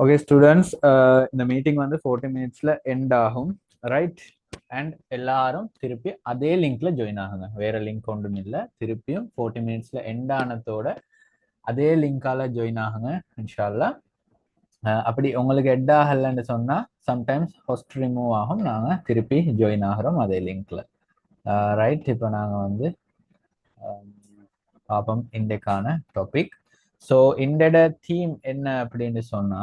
Okay students, இந்த meeting வந்து 40 மினிட்ஸ்ல எண்ட் ஆகும், ரைட்? அண்ட் எல்லாரும் திருப்பி அதே லிங்க்ல ஜாயின் ஆகுங்க. வேற லிங்க் ஒன்றும் இல்லை. திருப்பியும் 40 மினிட்ஸ்ல எண்ட் ஆனதோட அதே லிங்கால ஜாயின் ஆகுங்க இன்ஷால்லா. அப்படி உங்களுக்கு எட் ஆகலன்னு சொன்னா சம்டைம்ஸ் ஹோஸ்ட் ரிமூவ் ஆகும். நாங்க திருப்பி ஜாயின் ஆகிறோம் அதே லிங்க்ல, ரைட்? இப்போ நாங்க வந்து பார்ப்போம் இன்றைக்கான டாபிக். ஸோ இண்டோட தீம் என்ன அப்படின்னு சொன்னா,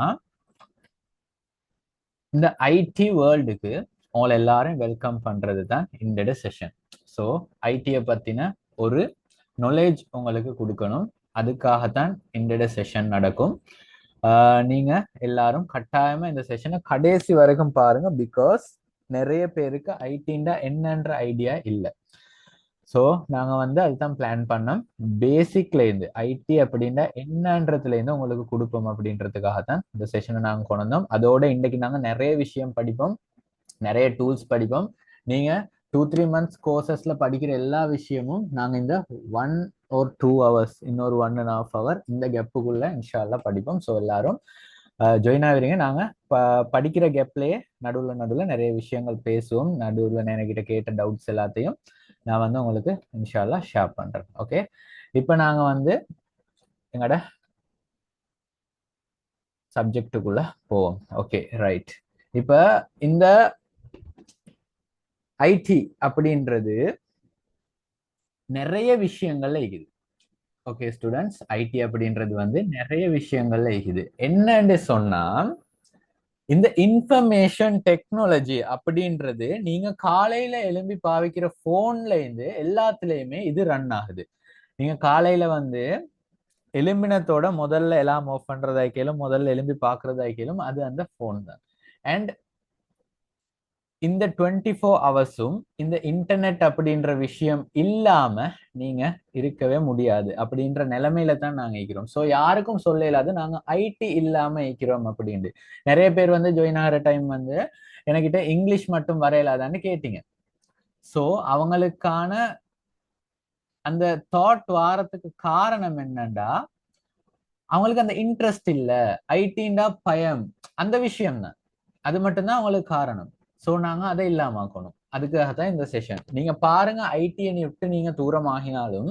இந்த ஐடி வேர்ல்டுக்கு உங்களை எல்லாரும் வெல்கம் பண்றது தான் இந்த செஷன். ஸோ ஐடியை பத்தின ஒரு நாலேஜ் உங்களுக்கு கொடுக்கணும். அதுக்காகத்தான் இந்த செஷன் நடக்கும். நீங்க எல்லாரும் கட்டாயமா இந்த செஷனை கடைசி வரைக்கும் பாருங்க. பிகாஸ் நிறைய பேருக்கு ஐடிண்டா என்னன்ற ஐடியா இல்லை. ஸோ நாங்கள் வந்து அதுதான் பிளான் பண்ணோம். பேசிக்ல இருந்து ஐடி அப்படின்னா என்னன்றதுல இருந்து உங்களுக்கு கொடுப்போம் அப்படின்றதுக்காக தான் இந்த செஷனை நாங்கள் கொண்டு வந்தோம். அதோட இன்னைக்கு நாங்கள் நிறைய விஷயம் படிப்போம், நிறைய டூல்ஸ் படிப்போம். நீங்க 2-3 மந்த்ஸ் கோர்சஸ்ல படிக்கிற எல்லா விஷயமும் நாங்க இந்த 1 or 2 hours, இன்னொரு 1.5 hour இந்த கெப்புக்குள்ள இன்ஷால்லா படிப்போம். ஸோ எல்லாரும் ஜாயின் ஆகிறீங்க. நாங்க படிக்கிற கெப்லயே நடுவில் நிறைய விஷயங்கள் பேசுவோம். நடுவில் என்கிட்ட கேட்ட டவுட்ஸ் எல்லாத்தையும் நான் வந்து உங்களுக்கு இன்ஷால்லா ஷேர் பண்றேன். ஓகே, இப்போ நாங்க வந்து எங்களோட சப்ஜெக்டுக்குள்ள போவோம். Okay, right. இப்ப இந்த ஐடி அப்படின்றது நிறைய விஷயங்கள்ல இருக்குது. ஓகே ஸ்டூடெண்ட்ஸ், ஐடி அப்படின்றது வந்து நிறைய விஷயங்கள்ல இருக்குது. என்னன்னு சொன்னா, இந்த இன்ஃபர்மேஷன் டெக்னாலஜி அப்படின்றது நீங்க காலையில எழும்பி பாவிக்கிற போன்ல இருந்து எல்லாத்துலயுமே இது ரன் ஆகுது. நீங்க காலையில வந்து எலும்பினத்தோட முதல்ல எல்லாம் ஆஃப் பண்றதாய்க்கலும், முதல்ல எலும்பி பாக்குறதாய்க்கலும் அது அந்த போன் தான். அண்ட் இந்த 24 ஹவர்ஸும் இந்த இன்டர்நெட் அப்படின்ற விஷயம் இல்லாம நீங்க இருக்கவே முடியாது அப்படின்ற நிலைமையில தான் நாங்க இருக்கிறோம். ஸோ யாருக்கும் சொல்ல இயலாது நாங்க ஐடி இல்லாம இருக்கிறோம் அப்படின்ட்டு. நிறைய பேர் வந்து ஜாயின் ஆகிற டைம் வந்து என்கிட்ட இங்கிலீஷ் மட்டும் வரையலாதான்னு கேட்டீங்க. ஸோ அவங்களுக்கான அந்த தாட் வாரத்துக்கு காரணம் என்னண்டா, அவங்களுக்கு அந்த இன்ட்ரெஸ்ட் இல்ல, ஐடிண்டா பயம், அந்த விஷயம் தான். அது மட்டும்தான் அவங்களுக்கு காரணம். ஸோ நாங்க அதை இல்லாமக்கணும். அதுக்காக தான் இந்த செஷன். நீங்க பாருங்க, ஐடியை விட்டு நீங்க தூரமாகினாலும்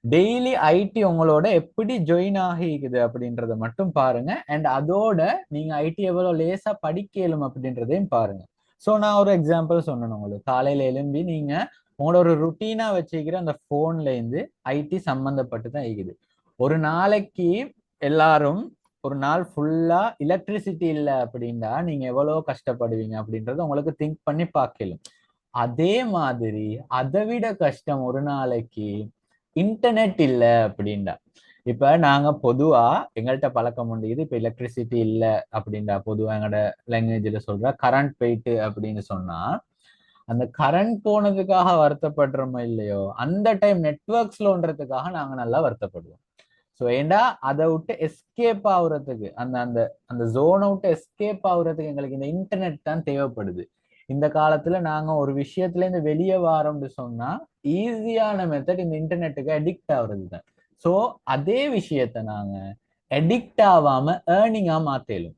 டெய்லி ஐடி உங்களோட எப்படி ஜாயின் ஆகிக்குது அப்படின்றத மட்டும் பாருங்க. அண்ட் அதோட நீங்க ஐடி எவ்வளவு லேசா படிக்கலும் அப்படின்றதையும் பாருங்க. ஸோ நான் ஒரு எக்ஸாம்பிள் சொன்னேன் உங்களுக்கு. காலையில எழும்பி நீங்க உங்களோட ஒரு ருட்டீனா வச்சுக்கிற அந்த போன்ல இருந்து ஐடி சம்பந்தப்பட்டு தான் இருக்குது. ஒரு நாளைக்கு எல்லாரும் ஒரு நாள் ஃபுல்லா எலக்ட்ரிசிட்டி இல்லை அப்படின்னா நீங்க எவ்வளவு கஷ்டப்படுவீங்க அப்படின்றத உங்களுக்கு திங்க் பண்ணி பார்க்கலாம். அதே மாதிரி அதை விட கஷ்டம் ஒரு நாளைக்கு இன்டர்நெட் இல்லை அப்படின்டா. இப்ப நாங்க பொதுவா எங்கள்கிட்ட பழக்கம் முடியுது. இப்ப எலக்ட்ரிசிட்டி இல்லை அப்படின்டா பொதுவா எங்களோட லாங்குவேஜ்ல சொல்ற கரண்ட் போயிட்டு அப்படின்னு சொன்னா, அந்த கரண்ட் போனதுக்காக வருத்தப்படுறோமோ இல்லையோ, அந்த டைம் நெட்ஒர்க் ஸ்லோன்றதுக்காக நாங்க நல்லா வருத்தப்படுவோம். ஸோ ஏண்டா அதை விட்டு எஸ்கேப் ஆகுறதுக்கு, அந்த அந்த அந்த ஜோனை விட்டு எஸ்கேப் ஆகுறதுக்கு எங்களுக்கு இந்த இன்டர்நெட் தான் தேவைப்படுது. இந்த காலத்துல நாங்க ஒரு விஷயத்துல இருந்து வெளியே வரோம்னு சொன்னா ஈஸியான மெத்தட் இந்த இன்டர்நெட்டுக்கு அடிக்ட் ஆகுறது தான். ஸோ அதே விஷயத்த நாங்க அடிக்ட் ஆகாம ஏர்னிங்கா மாத்தலும்.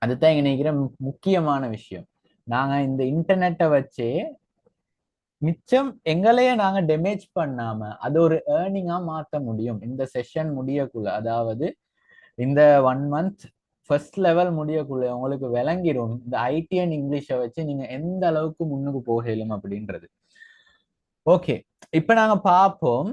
அதுதான் எங்க நினைக்கிற முக்கியமான விஷயம். நாங்க இந்த இன்டர்நெட்டை வச்சே மிச்சம் எங்களையே நாங்க டேமேஜ் பண்ணாம அது ஒரு ஏர்னிங்கா மாத்த முடியும் இந்த செஷன் முடியக்குள்ள. அதாவது இந்த 1 மந்த் ஃபர்ஸ்ட் லெவல் முடியக்குள்ள உங்களுக்கு விளங்கிடும் இந்த ஐடி அண்ட் இங்கிலீஷை வச்சு நீங்க எந்த அளவுக்கு முன்னுக்கு போகலும் அப்படின்றது. ஓகே, இப்ப நாங்க பார்ப்போம்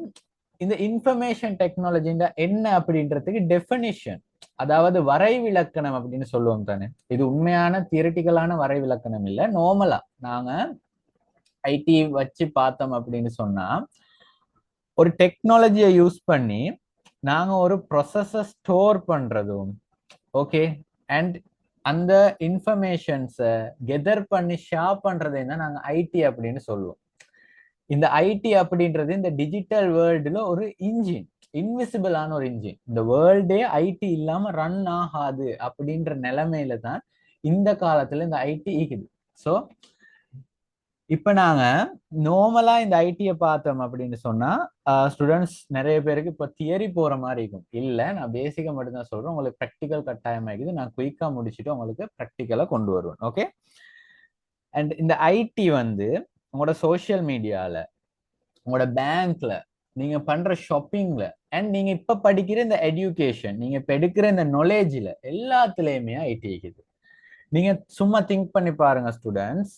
இந்த இன்ஃபர்மேஷன் டெக்னாலஜின்ற என்ன அப்படின்றதுக்கு டெஃபினிஷன், அதாவது வரைவிலக்கணம் அப்படின்னு சொல்லுவோம் தானே. இது உண்மையான தியரிட்டிக்கலான வரைவிலக்கணம் இல்லை. நார்மலா நாங்க ஐடி வச்சு பார்த்தோம் அப்படின்னு சொன்னா, ஒரு டெக்னாலஜியை யூஸ் பண்ணி நாங்க ஒரு ப்ரொசஸை ஸ்டோர் பண்றதும், ஓகே, அண்ட் அந்த இன்ஃபர்மேஷன்ஸை கெதர் பண்ணி ஷேர் பண்றதை தான் நாங்க ஐடி அப்படின்னு சொல்லுவோம். இந்த ஐடி அப்படின்றது இந்த டிஜிட்டல் வேர்ல்டுல ஒரு இன்ஜின், இன்விசிபிளான ஒரு இன்ஜின். இந்த வேர்ல்டே ஐடி இல்லாம ரன் ஆகாது அப்படின்ற நிலைமையில தான் இந்த காலத்துல இந்த ஐடி இருக்குது. ஸோ இப்ப நாங்க நார்மலா இந்த ஐடியை பார்த்தோம் அப்படின்னு சொன்னா ஸ்டூடெண்ட்ஸ் நிறைய பேருக்கு இப்ப தியரி போற மாதிரி இருக்கும். இல்ல, நான் பேசிக்கா மட்டும் தான் சொல்றேன். உங்களுக்கு ப்ராக்டிக்கல் கட்டாயமாக்குது. நான் குயிக்கா முடிச்சுட்டு உங்களுக்கு ப்ராக்டிக்கலா கொண்டு வருவேன். ஓகே. அண்ட் இந்த ஐடி வந்து உங்களோட சோசியல் மீடியால, உங்களோட பேங்க்ல, நீங்க பண்ற ஷாப்பிங்ல, அண்ட் நீங்க இப்ப படிக்கிற இந்த எஜுகேஷன், நீங்க இப்ப எடுக்கிற இந்த நாலேஜ்ல எல்லாத்துலயுமே ஐடி இருக்குது. நீங்க சும்மா திங்க் பண்ணி பாருங்க ஸ்டூடெண்ட்ஸ்.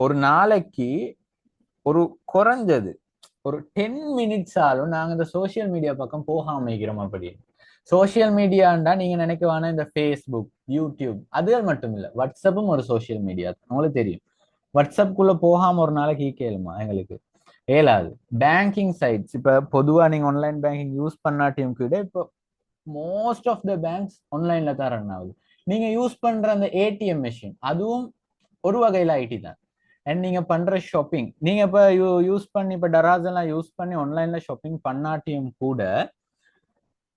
ஒரு நாளைக்கு ஒரு குறைஞ்சது ஒரு 10 மினிட்ஸ் ஆலும் நாங்க இந்த சோசியல் மீடியா பக்கம் போகாம இருக்கிறோம். அப்படி சோசியல் மீடியாண்டா நீங்க நினைக்கவான இந்த ஃபேஸ்புக், யூடியூப் அதுகள் மட்டும் இல்ல, வாட்ஸ்அப்பும் ஒரு சோசியல் மீடியா. உங்களுக்கு தெரியும், வாட்ஸ்அப்புக்குள்ள போகாம ஒரு நாளைக்கு கேளுமா எங்களுக்கு ஏலாது. பேங்கிங் சைட்ஸ் இப்ப பொதுவா நீங்க ஆன்லைன் பேங்கிங் யூஸ் பண்ணாட்டியும் கூட இப்போ மோஸ்ட் ஆஃப் த பேங்க்ஸ் ஆன்லைன்ல தான் ரன் ஆகுது. நீங்க யூஸ் பண்ற அந்த ஏடிஎம் மெஷின் அதுவும் ஒரு வகையில ஐடி தான். அண்ட் நீங்க பண்ற ஷாப்பிங், நீங்க இப்ப யூஸ் பண்ணி இப்ப டராஸ் எல்லாம் யூஸ் பண்ணி ஆன்லைன்ல ஷாப்பிங் பண்ணாட்டியும் கூட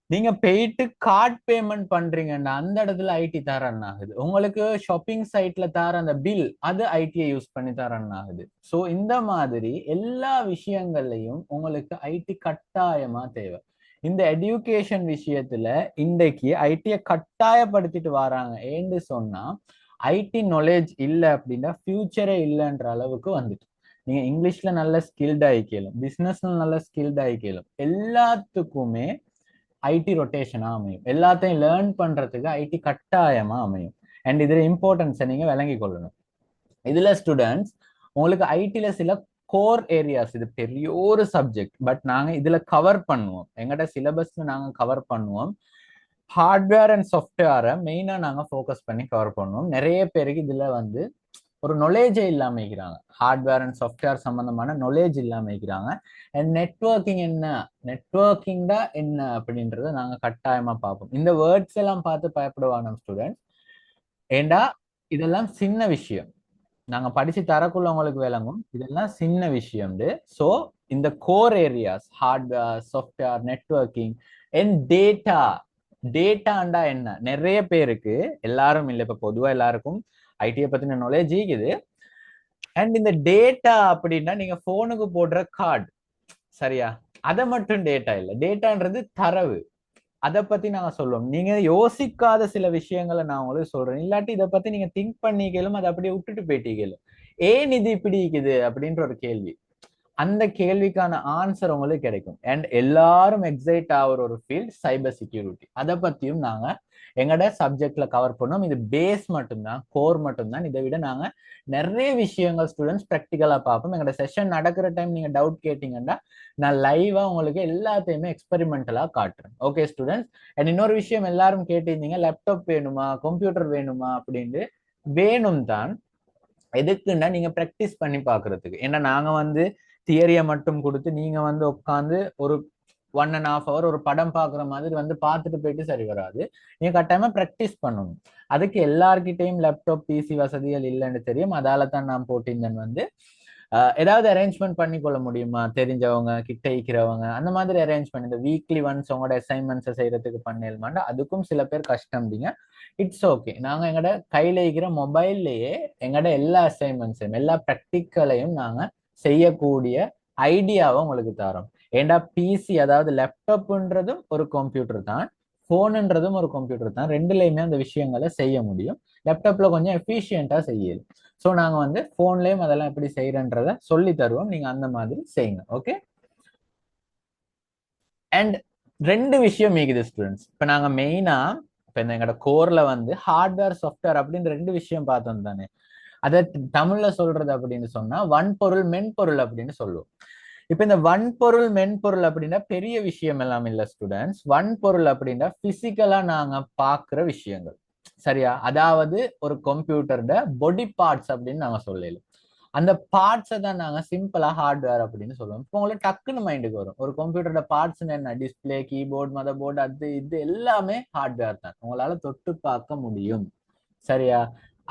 நீங்க போயிட்டு கார்ட் பேமெண்ட் பண்றீங்கன்னா அந்த இடத்துல ஐடி தான் ரன் ஆகுது. உங்களுக்கு ஷாப்பிங் சைட்ல தர அந்த பில் அது ஐடியை யூஸ் பண்ணி தான் ரன் ஆகுது. ஸோ இந்த மாதிரி எல்லா விஷயங்கள்லையும் உங்களுக்கு ஐடி கட்டாயமா தேவை. இந்த எஜுகேஷன் விஷயத்துல இன்றைக்கு ஐடியை கட்டாயப்படுத்திட்டு வராங்க. ஏன்னு சொன்னா ஐடி நாலேஜ் இல்லை அப்படின்னா ஃபியூச்சரே இல்லைன்ற அளவுக்கு வந்துட்டு. நீங்க இங்கிலீஷ்ல நல்ல ஸ்கில்ட் ஆகிக்கலும், பிசினஸ்ல நல்ல ஸ்கில்ட் ஆகிக்கலும், எல்லாத்துக்குமே ஐடி ரொட்டேஷனா அமையும். எல்லாத்தையும் லேர்ன் பண்றதுக்கு ஐடி கட்டாயமா அமையும். அண்ட் இதுல இம்பார்ட்டன்ஸை நீங்க விளங்கி கொள்ளணும். இதுல ஸ்டூடெண்ட்ஸ் உங்களுக்கு ஐடில சில கோர் ஏரியாஸ், இது பெரிய ஒரு சப்ஜெக்ட், பட் நாங்க இதுல கவர் பண்ணுவோம். எங்கட சிலபஸ்ல நாங்க கவர் பண்ணுவோம். ஹார்ட்வேர் அண்ட் சாஃப்ட்வேரை மெயினா நாங்க ஃபோக்கஸ் பண்ணி கவர் பண்ணுவோம். நிறைய பேருக்கு இதுல வந்து ஒரு நாலேஜே இல்லாம இருக்கிறாங்க. ஹார்ட்வேர் அண்ட் சாஃப்ட்வேர் சம்பந்தமான நாலேஜ் இல்லாம இருக்கிறாங்க. அண்ட் நெட்வொர்க்கிங் என்ன, நெட்வொர்க்கிங் தான் என்ன அப்படின்றத நாங்க கட்டாயமா பார்ப்போம். இந்த வேர்ட்ஸ் எல்லாம் பார்த்து பயப்படுவாங்க ஸ்டூடெண்ட்ஸ். ஏண்டா இதெல்லாம் சின்ன விஷயம், நாங்க படிச்சு தரக்குள்ள உங்களுக்கு விளங்கும். இதெல்லாம் சின்ன விஷயம். ஸோ இந்த core areas hardware, software, networking and data. டேட்டாண்டா என்ன, நிறைய பேருக்கு, எல்லாரும் இல்லை, இப்ப பொதுவா எல்லாருக்கும் ஐடியை பத்தின நாலேஜ் இருக்குது. அண்ட் இந்த டேட்டா அப்படின்னா நீங்க போனுக்கு போடுற கார்டு, சரியா? அதை மட்டும் டேட்டா இல்லை. டேட்டான்றது தரவு. அதை பத்தி நாங்க சொல்லுவோம். நீங்க யோசிக்காத சில விஷயங்களை நான் உங்களுக்கு சொல்றேன். இல்லாட்டி இதை பத்தி நீங்க திங்க் பண்ணிக்கலும், அதை அப்படியே விட்டுட்டு போயிட்டீங்களும். ஏன் இது இப்படி இருக்குது அப்படின்ற ஒரு கேள்வி, அந்த கேள்விக்கான ஆன்சர் உங்களுக்கு கிடைக்கும். அண்ட் எல்லாரும் எக்ஸைட் ஆகிற ஒரு ஃபீல்ட் சைபர் செக்யூரிட்டி. அதை பத்தியும் நாங்க எங்கட சப்ஜெக்ட்ல கவர் பண்ணோம். இது பேஸ் மட்டும்தான், கோர் மட்டும்தான். இதை விட நாங்க நிறைய விஷயங்கள் ஸ்டூடெண்ட்ஸ் ப்ராக்டிக்கலா பார்ப்போம். எங்களோட செஷன் நடக்கிற டைம் நீங்க டவுட் கேட்டீங்கன்னா நான் லைவா உங்களுக்கு எல்லாத்தையுமே எக்ஸ்பெரிமெண்டலா காட்டுறேன். Okay students. அண்ட் இன்னொரு விஷயம் எல்லாரும் கேட்டிருந்தீங்க, லேப்டாப் வேணுமா, கம்ப்யூட்டர் வேணுமா அப்படின்னு. வேணும் தான். எதுக்குன்னா நீங்க ப்ராக்டிஸ் பண்ணி பாக்குறதுக்கு. ஏன்னா நாங்க வந்து தியரியை மட்டும் கொடுத்து நீங்க வந்து உட்காந்து ஒரு 1.5 hour ஒரு படம் பாக்குற மாதிரி வந்து பார்த்துட்டு போயிட்டு சரி வராது. நீங்க கட்டாயமா ப்ராக்டிஸ் பண்ணணும். அதுக்கு எல்லார்கிட்டையும் லேப்டாப், பிசி வசதிகள் இல்லைன்னு தெரியும். அதால தான் நான் போட்டிருந்தேன் வந்து ஏதாவது அரேஞ்ச்மெண்ட் பண்ணி கொள்ள முடியுமா, தெரிஞ்சவங்க கிட்ட இருக்கிறவங்க அந்த மாதிரி அரேஞ்ச் பண்ணி இந்த வீக்லி ஒன்ஸ் உங்களோட அசைன்மெண்ட்ஸை செய்யறதுக்கு பண்ணிடலாமா. அதுக்கும் சில பேர் கஷ்டம்டிங்க. It's okay. நாங்க எங்கட கையில இருக்கிற மொபைல்லையே எங்கட எல்லா அசைன்மெண்ட்ஸையும் எல்லா ப்ராக்டிக்கலையும் நாங்க செய்யக்கூடிய ஐடியாவை உங்களுக்கு தரோம். ஏண்டா பிசி அதாவது லேப்டாப்ன்றதும் ஒரு கம்ப்யூட்டர் தான், போனுன்றதும் ஒரு கம்ப்யூட்டர் தான். ரெண்டுலையுமே அந்த விஷயங்களை செய்ய முடியும். லேப்டாப்ல கொஞ்சம் எஃபிஷியண்டா செய்யலாம். ஸோ நாங்க வந்து போன்லயும் அதெல்லாம் எப்படி செய்யறன்றத சொல்லி தருவோம். நீங்க அந்த மாதிரி செய்யுங்க. ஓகே. அண்ட் ரெண்டு விஷயம் இருக்குது ஸ்டூடெண்ட்ஸ். இப்ப நாங்க மெயினா இப்ப இந்த எங்களோட கோர்ல வந்து ஹார்ட்வேர், சாஃப்ட்வேர் அப்படின்னு ரெண்டு விஷயம் பார்த்தோம் தானே. அதை தமிழ்ல சொல்றது அப்படின்னு சொன்னா வன்பொருள், மென்பொருள் அப்படின்னு சொல்லுவோம். இப்ப இந்த வன்பொருள், மென்பொருள் அப்படின்னா பெரிய விஷயம் எல்லாம் இல்ல ஸ்டூடெண்ட்ஸ். வன்பொருள் அப்படின்னா பிசிக்கலா நாங்க பாக்குற விஷயங்கள், சரியா? அதாவது ஒரு கம்ப்யூட்டரோட பாடி பார்ட்ஸ் அப்படின்னு நாங்க சொல்லல. அந்த பார்ட்ஸை தான் நாங்க சிம்பிளா ஹார்ட்வேர் அப்படின்னு சொல்லுவோம். இப்போ உங்களுக்கு டக்குன்னு மைண்டுக்கு வரும், ஒரு கம்ப்யூட்டரோட பார்ட்ஸ் என்ன, டிஸ்பிளே, கீபோர்டு, மதர் போர்டு, அது இது எல்லாமே ஹார்ட்வேர் தான். உங்களால தொட்டு பார்க்க முடியும், சரியா?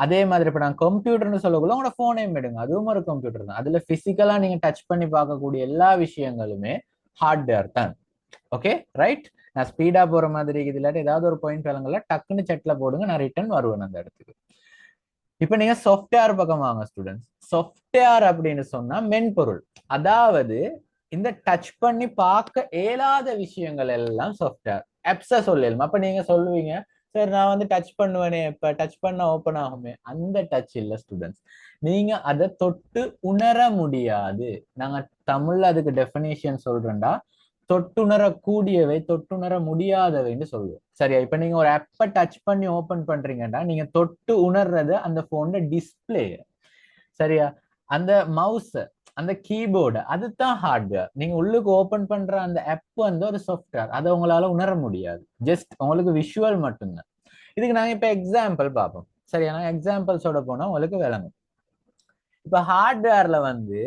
அதே மாதிரி இப்ப நான் கம்ப்யூட்டர்னு சொல்லக்குள்ள உங்களோட போனையும் எடுங்க, அதுவும் ஒரு கம்ப்யூட்டர் தான். அதுல பிசிக்கலா நீங்க டச் பண்ணி பார்க்கக்கூடிய எல்லா விஷயங்களுமே ஹார்ட்வேர் தான். Okay right. நான் ஸ்பீடா போற மாதிரி இது இல்லாட்டி ஏதாவது ஒரு பாயிண்ட் விளங்கல, டக்குன்னு செட்ல போடுங்க, நான் ரிட்டர்ன் வருவேன் அந்த இடத்துக்கு. இப்ப நீங்க சாஃப்ட்வேர் பக்கம் வாங்க ஸ்டூடெண்ட்ஸ். சாஃப்ட்வேர் அப்படின்னு சொன்னா மென்பொருள். அதாவது இந்த டச் பண்ணி பார்க்க இயலாத விஷயங்கள் எல்லாம் சாஃப்ட்வேர். ஆப்ஸா சொல்லலாம். அப்ப நீங்க சொல்லுவீங்க, சரி நான் வந்து டச் பண்ணுவேனே, இப்ப டச் பண்ண ஓப்பன் ஆகுமே. அந்த டச் இல்ல ஸ்டூடெண்ட்ஸ். நீங்க அதை தொட்டு உணர முடியாது. நாங்க தமிழ்ல அதுக்கு டெஃபினேஷன் சொல்றேன்டா, தொட்டுணர கூடியவை தொட்டுணர முடியாதவைன்னு சொல்லுவோம். சரியா? இப்ப நீங்க ஒரு ஆப்பை டச் பண்ணி ஓபன் பண்றீங்கன்னா நீங்க தொட்டு உணர்றது அந்த போன்ல டிஸ்பிளே. சரியா? அந்த மவுஸ், அந்த கீபோர்டு, அதுதான் ஹார்ட்வேர். நீங்க உள்ளுக்கு ஓபன் பண்ற அந்த ஆப் வந்து ஒரு சாஃப்ட்வேர். அதை உங்களால உணர முடியாது. ஜஸ்ட் உங்களுக்கு விஷுவல் மட்டும்தான். இதுக்கு நாங்க இப்ப எக்ஸாம்பிள் பார்ப்போம். சரியா? நாங்க எக்ஸாம்பிள்ஸோட போனா உங்களுக்கு விளங்கும். இப்ப ஹார்ட்வேர்ல வந்து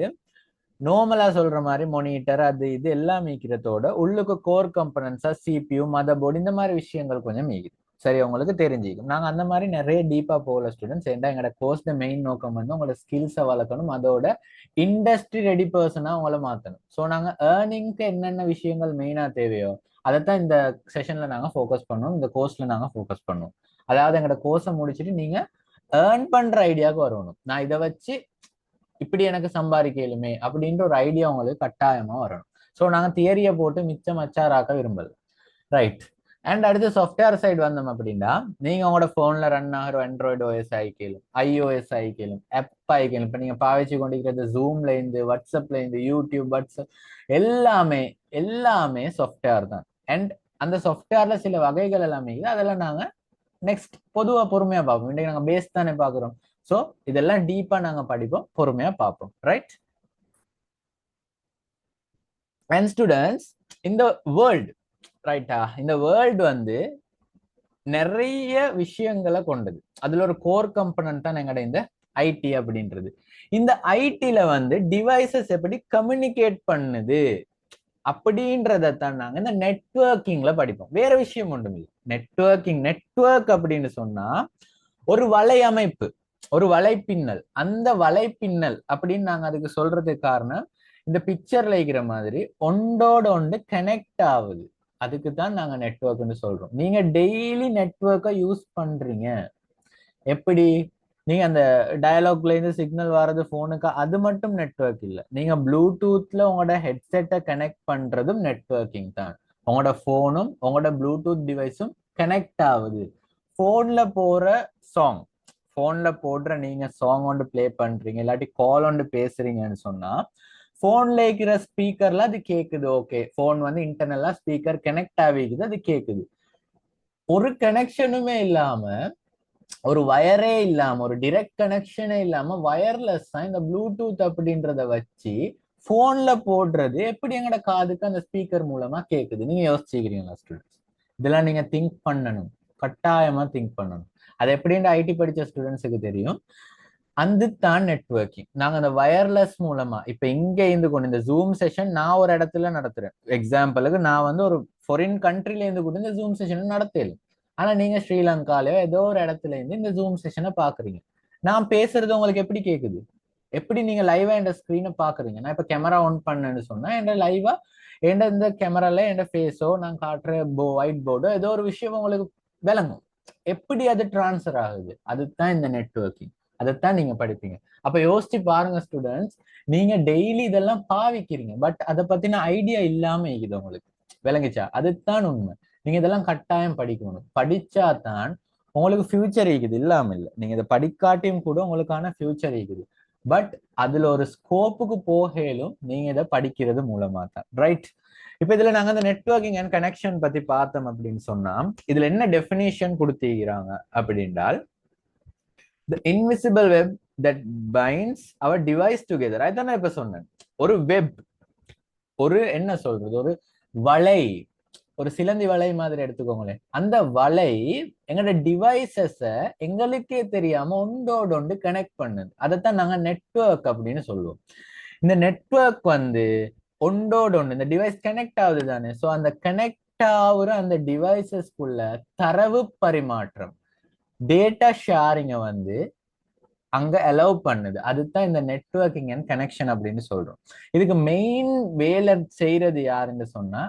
நார்மலா சொல்ற மாதிரி மானிட்டர் அது இது எல்லாம் மீக்கிறதோட உள்ளுக்கு கோர் கம்பனன்ஸா சிபியூ, மதர் போர்டு, இந்த மாதிரி விஷயங்கள் கொஞ்சம் மீக்குது. சரி, உங்களுக்கு தெரிஞ்சுக்கும். நாங்க அந்த மாதிரி நிறைய டீப்பா போகல ஸ்டூடெண்ட்ஸ். ஏன்னா எங்களோட கோர்ஸ் மெயின் நோக்கம் வந்து உங்களோட ஸ்கில்ஸை வளர்க்கணும், அதோட இண்டஸ்ட்ரி ரெடி பர்சனா உங்களை மாத்தணும். ஸோ நாங்க ஏர்னிங்க்கு என்னென்ன விஷயங்கள் மெயினா தேவையோ அதைத்தான் இந்த செஷன்ல நாங்க ஃபோக்கஸ் பண்ணோம், இந்த கோர்ஸ்ல நாங்க ஃபோக்கஸ் பண்ணோம். அதாவது எங்களோட கோர்ஸை முடிச்சுட்டு நீங்க ஏர்ன் பண்ற ஐடியாவுக்கு வரணும். நான் இதை வச்சு இப்படி எனக்கு சம்பாதிக்கலுமே அப்படின்ற ஒரு ஐடியா உங்களுக்கு கட்டாயமா வரணும். ஸோ நாங்க தியரியை போட்டு மிச்சம் அச்சாராக்க விரும்பல. ரைட். அண்ட் அடுத்து சாஃப்ட்வேர் சைடு வந்தோம் அப்படின்னா, நீங்க உங்களோட போன்ல ரன் ஆகிற ஆண்ட்ராய்டு ஓஎஸ் ஆகிக்கலும், iOS ஆகிக்கலும், ஆப் ஆகிக்கலும். இப்ப நீங்க பாவிச்சு கொண்டிருக்கிறது ஜூம்ல இருந்து, வாட்ஸ்அப்ல இருந்து, யூடியூப், வாட்ஸ்அப் எல்லாமே எல்லாமே சாஃப்ட்வேர் தான். அண்ட் அந்த சாஃப்ட்வேர்ல சில வகைகள் எல்லாமே இருக்குது. அதெல்லாம் நாங்க நெக்ஸ்ட் பொதுவா பொறுமையா பார்ப்போம். இன்னைக்கு நாங்க பேஸ் தானே பாக்குறோம். சோ இதெல்லாம் டீப்பா நாங்க படிப்போம், பொறுமையா பார்ப்போம். ரைட். அண்ட் ஸ்டூடெண்ட்ஸ், இந்த வேர்ல்டு, ரைட்டா, இந்த வேர்ல்டு வந்து நிறைய விஷயங்களை கொண்டது. அதுல ஒரு கோர் கம்பனன்ட் தான் எங்கட இந்த ஐடி அப்படின்றது. இந்த ஐடில வந்து டிவைசஸ் எப்படி கம்யூனிகேட் பண்ணுது அப்படின்றதான் நாங்க இந்த நெட்வொர்க்கிங்ல படிப்போம். வேற விஷயம் ஒன்றும் இல்லை. நெட்வொர்க் அப்படின்னு சொன்னா ஒரு வலையமைப்பு, ஒரு வலைப்பின்னல். அந்த வலைப்பின்னல் அப்படின்னு நாங்க அதுக்கு சொல்றதுக்கு காரணம், இந்த பிக்சர்ல இருக்கிற மாதிரி ஒன்றோட ஒன்று கனெக்ட் ஆகுது. அதுக்கு தான் நாங்க நெட்வொர்க்னு சொல்றோம். நீங்க டெய்லி நெட்வொர்க்கை யூஸ் பண்றீங்க. எப்படி? நீங்க அந்த டயலாக்ல இருந்து சிக்னல் வர்றது போனுக்கு, அது மட்டும் நெட்வொர்க் இல்ல. நீங்க ப்ளூடூத்ல உங்களோட ஹெட்செட்டை கனெக்ட் பண்றதும் நெட்வொர்க்கிங் தான். உங்களோட போனும் உங்களோட ப்ளூடூத் டிவைஸும் கனெக்ட் ஆகுது. போன்ல போற சாங், போன்ல போடுற நீங்க சாங் ஒன்று பிளே பண்றீங்க, இல்லாட்டி கால் ஒன்று பேசுறீங்கன்னு சொன்னா போன்ல இருக்கிற ஸ்பீக்கர்ல அது கேக்குது. ஓகே, போன் வந்து இன்டர்னலா ஸ்பீக்கர் கனெக்ட் ஆகிக்குது, அது கேக்குது. ஒரு கனெக்ஷனுமே இல்லாம, ஒரு வயரே இல்லாம, ஒரு டிரெக்ட் கனெக்ஷனே இல்லாம வயர்லெஸ்ஸா இந்த ப்ளூடூத் அப்படின்றத வச்சு போன்ல போடுறது எப்படி எங்கட காதுக்கு அந்த ஸ்பீக்கர் மூலமா கேக்குது? நீங்க யோசிச்சுக்கிறீங்களா ஸ்டூடெண்ட்ஸ்? இதெல்லாம் நீங்க திங்க் பண்ணணும், கட்டாயமா திங்க் பண்ணணும். அது எப்படின்னு ஐடி படிச்ச ஸ்டூடெண்ட்ஸுக்கு தெரியும். அது தான் நெட்வொர்க்கிங். நாங்க அந்த வயர்லெஸ் மூலமா இப்ப இங்க இருந்து கொண்டு இந்த ஜூம் செஷன் நான் ஒரு இடத்துல நடத்துறேன். எக்ஸாம்பிளுக்கு நான் வந்து ஒரு ஃபாரின் கண்ட்ரில இருந்து கூட இந்த ஜூம் செஷன் நடத்தல. ஆனா நீங்க ஸ்ரீலங்காலயோ ஏதோ ஒரு இடத்துல இருந்து இந்த ஜூம் செஷனை பாக்குறீங்க. நான் பேசுறது உங்களுக்கு எப்படி கேக்குது? எப்படி நீங்க லைவா என் ஸ்கிரீனை பாக்குறீங்க? நான் இப்ப கேமரா ஆன் பண்ணேன்னு சொன்னா என் லைவா என் இந்த கேமரால என் ஃபேஸோ நான் காட்டுற ஒயிட் போர்டோ ஏதோ ஒரு விஷயம் உங்களுக்கு விளங்கும். எப்படி அது டிரான்ஸ்ஃபர் ஆகுது? அதுதான் இந்த நெட்வொர்க்கிங். அதைத்தான் நீங்க படிப்பீங்க. அப்ப யோசிச்சு பாருங்க ஸ்டூடெண்ட்ஸ், நீங்க டெய்லி இதெல்லாம் பாவிக்கிறீங்க, பட் அதை பத்தின ஐடியா இல்லாம இருக்குது உங்களுக்கு. விளங்குச்சா? அதுதான் உண்மை. நீங்க இதெல்லாம் கட்டாயம் படிக்கணும். படிச்சா தான் உங்களுக்கு ஃபியூச்சர் இருக்குது, இல்லாம இல்லை. நீங்க இதை படிக்காட்டியும் கூட உங்களுக்கான ஃபியூச்சர் இருக்குது. பட் அதுல ஒரு ஸ்கோப்புக்கு போகலும் நீங்க இதை படிக்கிறது மூலமா தான். ரைட். இப்ப இதுல நாங்க இந்த நெட்வொர்க்கிங் அண்ட் கனெக்ஷன் பத்தி பார்த்தோம் அப்படின்னு சொன்னா, இதுல என்ன டெபினிஷன் கொடுத்திருக்கிறாங்க அப்படின்றால், the invisible web that binds our device together. அதான் நான் இப்ப சொன்னேன். ஒரு வெப், ஒரு என்ன சொல்றது, ஒரு வலை, ஒரு சிலந்தி வலை மாதிரி எடுத்துக்கோங்களேன். அந்த வலை எங்களோட டிவைசஸ எங்களுக்கே தெரியாம ஒன்றோடு ஒன்று கனெக்ட் பண்ணுது. அதைத்தான் நாங்க நெட்வொர்க் அப்படின்னு சொல்லுவோம். இந்த நெட்வொர்க் வந்து ஒன்றோடு ஒன்று, இந்த டிவைஸ் கனெக்ட் ஆகுது தானே. ஸோ அந்த கனெக்ட் ஆகுற அந்த டிவைசஸ்க்குள்ள தரவு பரிமாற்றம், டேட்டா ஷேரிங்கை வந்து அங்க அலோவ் பண்ணுது. அதுதான் இந்த நெட்வொர்க்கிங் அண்ட் கனெக்ஷன் அப்படின்னு சொல்றோம். இதுக்கு மெயின் வேலை செய்யறது யாருன்னு சொன்னா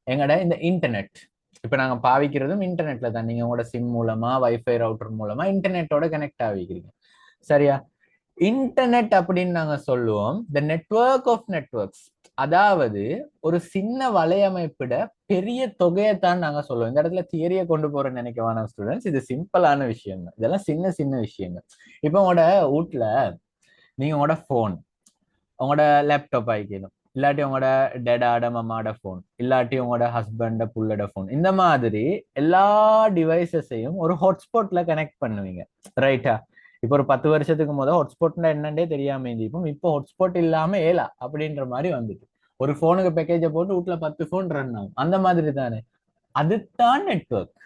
எங்கட இந்த இன்டர்நெட். இப்ப நாங்க பாவிக்கிறதும் இன்டர்நெட்ல தான். நீங்க உங்களோட சிம் மூலமா, வைஃபை ரவுட்டர் மூலமா இன்டர்நெட்டோட கனெக்ட் ஆகிக்கிறீங்க. சரியா? இன்டர்நெட் அப்படின்னு நாங்க சொல்லுவோம் த நெட்வொர்க் ஆஃப் நெட்வொர்க்ஸ். அதாவது ஒரு சின்ன வலையமைப்பிட பெரிய தொகையைத்தான் நாங்க சொல்லுவோம். இந்த இடத்துல தியரியை கொண்டு போறேன்னு நினைக்க வேணாம் ஸ்டூடெண்ட்ஸ், இது சிம்பிளான விஷயங்கள், இதெல்லாம் சின்ன சின்ன விஷயங்கள். இப்போ உங்களோட வீட்டுல நீங்க உங்களோட போன், உங்களோட லேப்டாப் ஆகிக்கணும், இல்லாட்டி உங்களோட டேடாட மம்மாட போன், இல்லாட்டி உங்களோட ஹஸ்பண்ட புள்ளோட போன், இந்த மாதிரி எல்லா டிவைசஸையும் ஒரு ஹாட்ஸ்பாட்ல கனெக்ட் பண்ணுவீங்க, ரைட்டா? இப்போ ஒரு 10 வருஷத்துக்கு முதல் ஹாட்ஸ்பாட்னா என்னன்னே தெரியாம இருந்திருப்போம். இப்போ ஹாட்ஸ்பாட் இல்லாம ஏலா அப்படின்ற மாதிரி வந்துட்டு ஒரு போனுக்கு பேக்கேஜை போட்டு வீட்டுல 10 போன் ரன் ஆகும். அந்த மாதிரி தானே அதுதான் நெட்வொர்க்,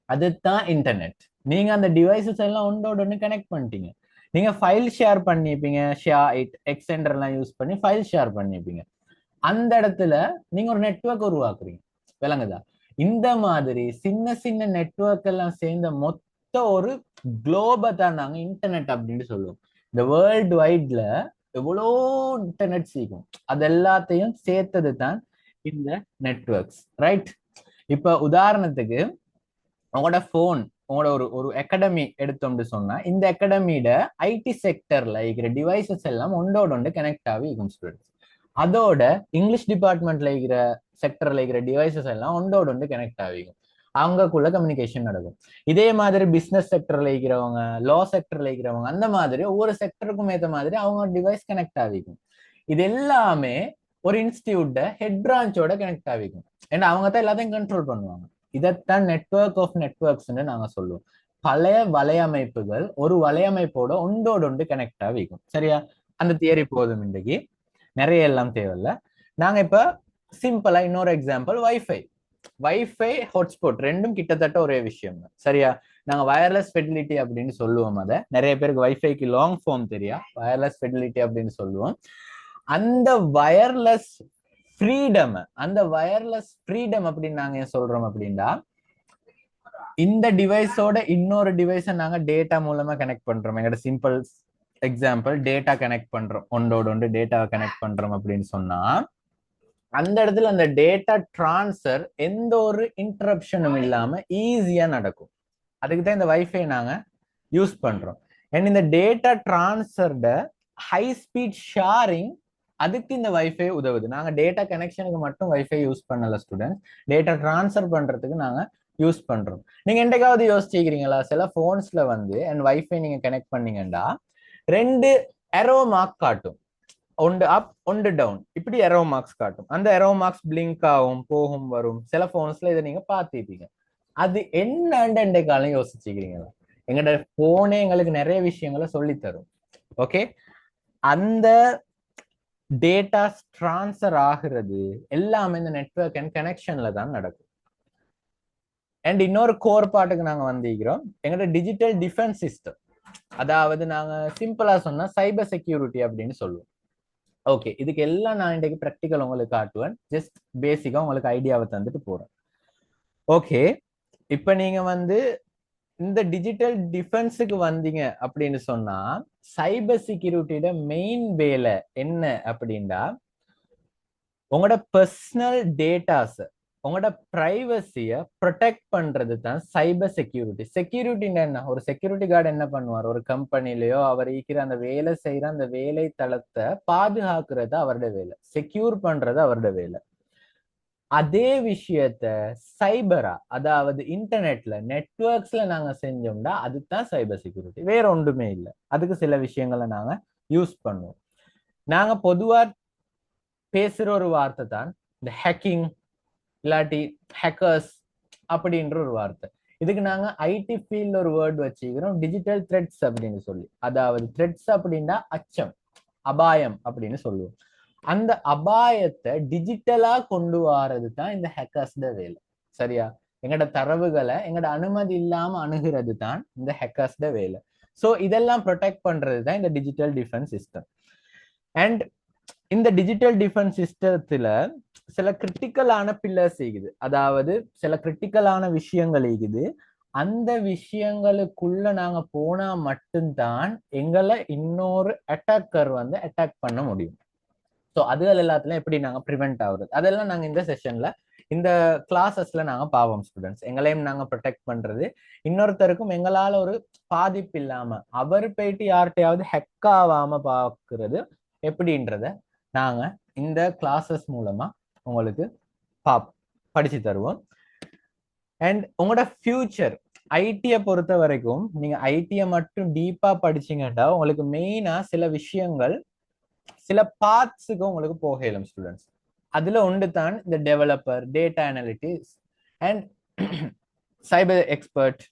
அதுதான் இன்டர்நெட். நீங்க அந்த டிவைசஸ் எல்லாம் ஒன்றோட ஒன்று கனெக்ட் பண்ணிட்டீங்க. நீங்க ஃபைல் ஷேர் பண்ணிப்பீங்க, ஷேர் இட் எக்ஸ்டெண்டர் எல்லாம் யூஸ் பண்ணி ஃபைல் ஷேர் பண்ணிப்பீங்க. அந்த இடத்துல நீங்க ஒரு நெட்வொர்க் உருவாக்குறீங்க, விளங்குதா? இந்த மாதிரி சின்ன சின்ன நெட்வொர்க் எல்லாம் சேர்ந்த மொத்த ஒரு குளோபை தான் நாங்க இன்டர்நெட் அப்படின்னு சொல்லுவோம். இந்த வேர்ல்டு வைட்ல எவ்வளோ இன்டர்நெட் சீக்கும், அது எல்லாத்தையும் சேர்த்தது தான் இந்த நெட்வொர்க்ஸ், ரைட்? இப்ப உதாரணத்துக்கு உங்களோட போன், உங்களோட ஒரு ஒரு அகாடமி எடுத்தோம்னு சொன்னா, இந்த அகாடமியோட ஐடி செக்டர்ல இருக்கிற டிவைசஸ் எல்லாம் ஒன்றோட ஒன்று கனெக்ட் ஆகி இருக்கும் ஸ்டூடெண்ட்ஸ். அதோட இங்கிலீஷ் டிபார்ட்மெண்ட்ல இருக்கிற செக்டர்ல இருக்கிற டிவைசஸ் எல்லாம் ஒன்றோட ஒன்று கனெக்ட் ஆகிக்கும், அவங்கக்குள்ள கம்யூனிகேஷன் நடக்கும். இதே மாதிரி பிசினஸ் செக்டர்ல இருக்கிறவங்க, லா செக்டர்ல இருக்கிறவங்க, அந்த மாதிரி ஒவ்வொரு செக்டருக்கும் ஏற்ற மாதிரி அவங்க டிவைஸ் கனெக்ட் ஆகிக்கும். இது எல்லாமே ஒரு இன்ஸ்டிடியூட்ட ஹெட் பிரான்ச்சோட கனெக்ட் ஆகிக்கும். ஏன்னா அவங்க தான் எல்லாத்தையும் கண்ட்ரோல் பண்ணுவாங்க. இதைத்தான் நெட்வொர்க் ஆஃப் நெட்வொர்க்ஸ்ன்னு நாங்க சொல்லுவோம். பழைய வலையமைப்புகள் ஒரு வலையமைப்போட ஒன்றோடு ஒன்று கனெக்ட் ஆகிக்கும், சரியா? அந்த தியரி போதும், இன்றைக்கு நிறைய எல்லாம் தேவையில்ல. நாங்க இப்ப சிம்பிளா இன்னொரு எக்ஸாம்பிள், வைஃபை. வைஃபை ஹாட்ஸ்பாட் ரெண்டும் கிட்டத்தட்ட ஒரே விஷயம் தான், சரியா? நாங்க வயர்லெஸ் ஃபெசிலிட்டி அப்படின்னு சொல்லுவோம். அதை நிறைய பேருக்கு வைஃபைக்கு லாங் ஃபார்ம் தெரியா, வயர்லெஸ் ஃபெசிலிட்டி அப்படின்னு சொல்லுவோம். அந்த வயர்லெஸ் ஃப்ரீடம், அந்த வயர்லெஸ் ஃப்ரீடம் அப்படின்னு நாங்க ஏன் சொல்றோம் அப்படின்னா, இந்த டிவைஸோட இன்னொரு டிவைஸை நாங்க டேட்டா மூலமா கனெக்ட் பண்றோம். எங்கட சிம்பிள் எக்ஸாம்பிள், டேட்டா கனெக்ட் பண்றோம், ஒன்றோட ஒன்று டேட்டாவை கனெக்ட் பண்றோம் அப்படின்னு சொன்னா, அந்த இடத்துல அந்த டேட்டா டிரான்ஸ்ஃபர் எந்த ஒரு இன்டரப்ஷனும் இல்லாம ஈஸியா நடக்கும். அதுக்கு தான் இந்த வைஃபை நாங்க யூஸ் பண்றோம். அண்ட் இந்த டேட்டா டிரான்ஸ்ஃபர்ட ஹை ஸ்பீட் ஷேரிங், அதுக்கு இந்த வைஃபை உதவுது. நாங்க டேட்டா கனெக்ஷனுக்கு மட்டும் வைஃபை யூஸ் பண்ணல ஸ்டூடெண்ட்ஸ், டேட்டா டிரான்ஸ்ஃபர் பண்றதுக்கு நாங்க யூஸ் பண்றோம். நீங்க என்னைக்காவது யோசிச்சிக்கிறீங்களா, சில போன்ஸ்ல வந்து அண்ட் வைஃபை நீங்க கனெக்ட் பண்ணீங்கன்னா 2 எரோ மார்க் காட்டும், ஒன்று அப் ஒன்று டவுன், இப்படி எரோ மார்க்ஸ் காட்டும். அந்த எரோ மார்க்ஸ் பிளிங்க் ஆகும், போகும், வரும். சில போன்ஸ்ல இதை நீங்க பார்த்துப்பீங்க. அது என்னன்னு காலம் யோசிச்சுக்கிறீங்களா? எங்கட போனே எங்களுக்கு நிறைய விஷயங்களை சொல்லி தரும். ஓகே, அந்த டேட்டா டிரான்ஸ்ஃபர் ஆகுறது எல்லாமே இந்த நெட்வொர்க் அண்ட் கனெக்ஷன்ல தான் நடக்கும். அண்ட் இன்னொரு கோர் பார்ட்டுக்கு நாங்க வந்திருக்கிறோம், எங்கட டிஜிட்டல் டிஃபென்ஸ் சிஸ்டம். அதாவது நாங்க சிம்பிளா சொன்னா சைபர் செக்யூரிட்டி அப்படின்னு சொல்லுவோம். ஓகே, இதுக்கு எல்லாம் நான் இன்றைக்கு ப்ராக்டிக்கல் உங்களுக்கு காட்டுவேன், ஜஸ்ட் பேசிக்கா உங்களுக்கு ஐடியாவை தந்துட்டு போறேன். ஓகே, இப்ப நீங்க வந்து இந்த டிஜிட்டல் டிஃபென்ஸுக்கு வந்தீங்க அப்படின்னு சொன்னா, சைபர் செக்யூரிட்டியோட மெயின் வேலை என்ன அப்படின்னா, உங்களோட பர்சனல் டேட்டாஸ், உங்களோட பிரைவசியை ப்ரொடெக்ட் பண்றது தான் சைபர் செக்யூரிட்டி. செக்யூரிட்டின்னு என்ன? ஒரு செக்யூரிட்டி கார்டு என்ன பண்ணுவார், ஒரு கம்பெனிலயோ அவர் இருக்கிற அந்த வேலை செய்யற அந்த வேலை தளத்தை பாதுகாக்கிறது அவருடைய வேலை, செக்யூர் பண்றது அவருடைய வேலை. அதே விஷயத்த சைபரா, அதாவது இன்டர்நெட்ல நெட்வொர்க்ஸ்ல நாங்க செஞ்சோம்னா அதுதான் சைபர் செக்யூரிட்டி, வேற ஒன்றுமே இல்லை. அதுக்கு சில விஷயங்களை நாங்க யூஸ் பண்ணுவோம். நாங்க பொதுவா பேசுற ஒரு வார்த்தை தான் இந்த ஹேக்கிங், இல்லாட்டி ஹேக்கர்ஸ் அப்படின்ற ஒரு வார்த்தை. இதுக்கு நாங்க ஐடி ஃபீல்ட்ல ஒரு வேர்ட் வச்சுக்கிறோம், டிஜிட்டல் த்ரெட்ஸ் அப்படின்னு சொல்லி. அதாவது த்ரெட்ஸ் அப்படின்னா அச்சம், அபாயம் அப்படின்னு சொல்லுவோம். அந்த அபாயத்தை டிஜிட்டலா கொண்டு வாரது தான் இந்த ஹேக்கர்ஸ்ட வேலை, சரியா? எங்கட தரவுகளை எங்கட அனுமதி இல்லாம அணுகிறது தான் இந்த ஹேக்கர்ஸ்ட வேலை. ஸோ இதெல்லாம் ப்ரொடெக்ட் பண்றது தான் இந்த டிஜிட்டல் டிஃபென்ஸ் சிஸ்டம். அண்ட் இந்த டிஜிட்டல் டிஃபென்ஸ் சிஸ்டத்துல சில கிரிட்டிக்கலான பில்லர்ஸ் இருக்குது, அதாவது சில கிரிட்டிக்கலான விஷயங்கள் இருக்குது. அந்த விஷயங்களுக்குள்ள நாங்க போனா மட்டும்தான் எங்களை இன்னொரு அட்டாக்கர் வந்து அட்டாக் பண்ண முடியும். ஸோ அதுகள் எல்லாத்துலயும் எப்படி நாங்க ப்ரிவென்ட் ஆகுறது அதெல்லாம் நாங்க இந்த செஷன்ல இந்த கிளாஸஸ்ல நாங்க பாவோம் ஸ்டூடெண்ட்ஸ் எங்களையும் நாங்க ப்ரொடெக்ட் பண்றது இன்னொருத்தருக்கும் எங்களால ஒரு பாதிப்பு இல்லாம அவர் போயிட்டு யார்கிட்டயாவது ஹெக் ஆகாம பாக்குறது எப்படின்றத நாங்க இந்த கிளாஸஸ் மூலமா உங்களுக்கு படிச்சு தருவோம். அண்ட் உங்களோட ஃபியூச்சர் ஐடியை பொறுத்த வரைக்கும் நீங்க ஐடியை மட்டும் டீப்பா படிச்சீங்கன்னா உங்களுக்கு மெயினா சில விஷயங்கள் சில பாத்ஸுக்கு உங்களுக்கு போகலாம் ஸ்டூடெண்ட்ஸ். அதுல ஒன்று தான் இந்த developer, data analytics and cyber expert,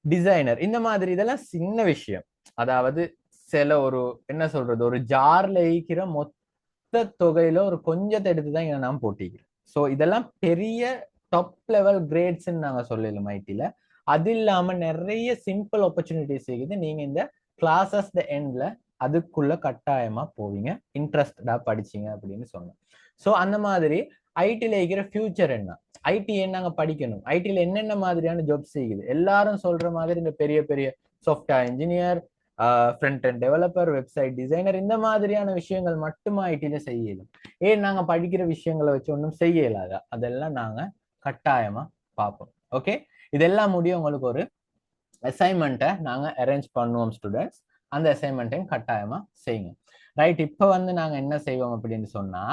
designer, இந்த மாதிரி இதெல்லாம் சின்ன விஷயம். அதாவது சில ஒரு என்ன சொல்றது ஒரு ஜார்ல ஈக்கிற மொத்த தொகையில ஒரு கொஞ்சத்தை எடுத்துதான் இங்க நான் போட்டிக்கிறேன். ஸோ இதெல்லாம் பெரிய டாப் லெவல் கிரேட்ஸ் நாங்க சொல்லலாம் ஐடில. அது இல்லாம நிறைய சிம்பிள் ஆப்பர்ச்சுனிட்டிஸ் இருக்குது. நீங்க இந்த கிளாஸஸ் எண்ட்ல அதுக்குள்ள கட்டாயமா போவீங்க இன்ட்ரெஸ்டடா படிச்சீங்க அப்படின்னு சொன்னோம். ஸோ அந்த மாதிரி ஐடில இருக்கிற ஃபியூச்சர் என்ன, ஐடி என்னங்க படிக்கணும், ஐடில என்னென்ன மாதிரியான ஜாப்ஸ் இருக்குது, எல்லாரும் சொல்ற மாதிரி இந்த பெரிய பெரிய software engineer, front and developer, website designer, இந்த மாதிரியான விஷயங்கள் மட்டுமா ஐடில செய்யலாம். ஏன் நாங்க படிக்கிற விஷயங்களை வச்சு ஒன்றும் செய்ய இயலாதா, அதெல்லாம் நாங்க கட்டாயமா பார்ப்போம். ஓகே, இதெல்லாம் முடியும் உங்களுக்கு ஒரு அசைன்மெண்ட்டை நாங்க அரேஞ்ச் பண்ணுவோம் ஸ்டூடெண்ட்ஸ். அந்த அசைன்மெண்ட்டையும் கட்டாயமா செய்யுங்க. ரைட், இப்போ வந்து நாங்க என்ன செய்வோம் அப்படின்னு சொன்னா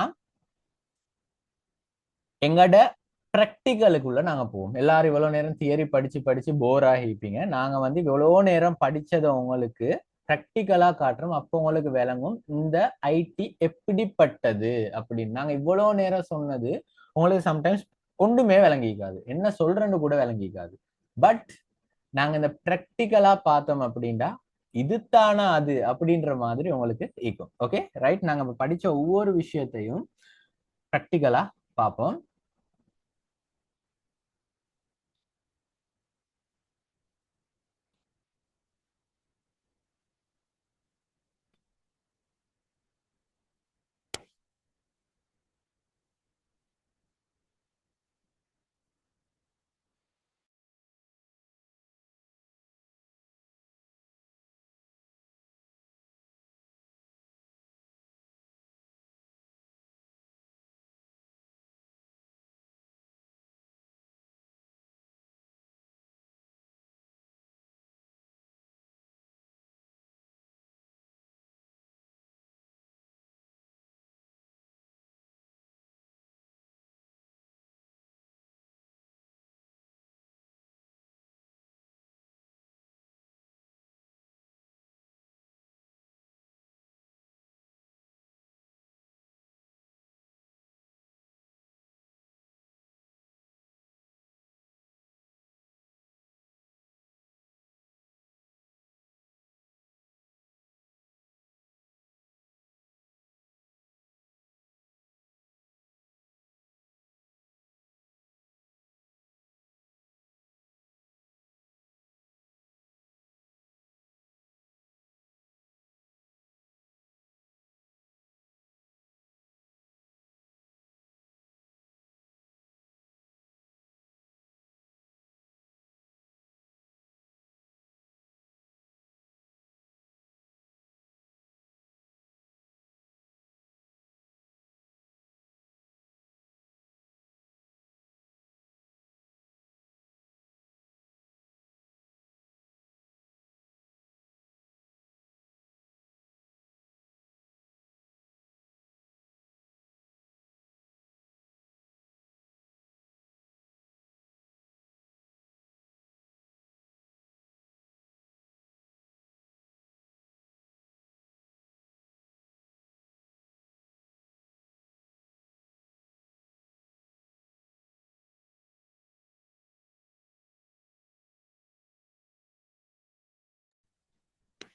எங்கட ப்ராக்டிக்கலுக்குள்ள நாங்க போவோம். எல்லாரும் இவ்வளவு நேரம் தியரி படிச்சு படிச்சு போர் ஆகிப்பீங்க. நாங்க வந்து இவ்வளவு நேரம் படிச்சதை உங்களுக்கு ப்ராக்டிக்கலா காட்டுறோம். அப்போ உங்களுக்கு விளங்கும் இந்த ஐடி எப்படிப்பட்டது அப்படின்னு. நாங்க இவ்வளவு நேரம் சொன்னது உங்களுக்கு சம்டைம்ஸ் ஒன்றுமே விளங்கிக்காது, என்ன சொல்றேன்னு கூட விளங்கிக்காது. பட் நாங்க இந்த ப்ராக்டிக்கலா பார்த்தோம் அப்படின்னா இதுதானா அது அப்படின்ற மாதிரி உங்களுக்கு ஈக்கும். ஓகே ரைட், நாங்க படிச்ச ஒவ்வொரு விஷயத்தையும் ப்ராக்டிக்கலா பார்ப்போம்.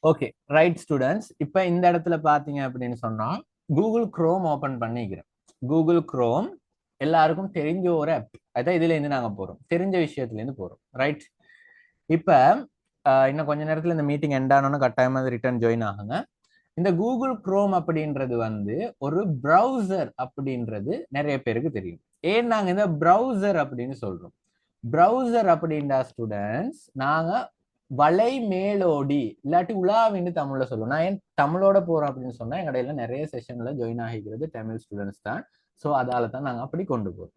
ஓகே ரைட் ஸ்டூடெண்ட்ஸ், இப்போ இந்த இடத்துல பாத்தீங்க அப்படின்னு சொன்னா கூகுள் குரோம் ஓபன் பண்ணிக்கிறேன். கூகுள் குரோம் எல்லாருக்கும் தெரிஞ்ச ஒரு ஆப். அதான் இதுல இருந்து நாங்க போறோம், தெரிஞ்ச விஷயத்துல இருந்து போறோம். ரைட், இப்ப இன்னும் கொஞ்ச நேரத்துல இந்த மீட்டிங் எண்ட் ஆனோன்னு கட்டாயமா ரிட்டர்ன் ஜாயின் ஆகுங்க. இந்த கூகுள் குரோம் அப்படின்றது வந்து ஒரு ப்ரௌசர் அப்படின்றது நிறைய பேருக்கு தெரியும். ஏன் நாங்க இந்த ப்ரௌசர் அப்படின்னு சொல்றோம்? ப்ரௌசர் அப்படின்னா ஸ்டூடெண்ட்ஸ் நாங்க வலை மேலோடி இல்லாட்டி உலாவின்னு தமிழ்ல சொல்லுவோம். நான் ஏன் தமிழோட போறோம் அப்படின்னு சொன்னா எங்க இடையில நிறைய செஷன்ல ஜாயின் ஆகிக்கிறது தமிழ் ஸ்டூடெண்ட்ஸ் தான். ஸோ அதால தான் நாங்க அப்படி கொண்டு போறோம்.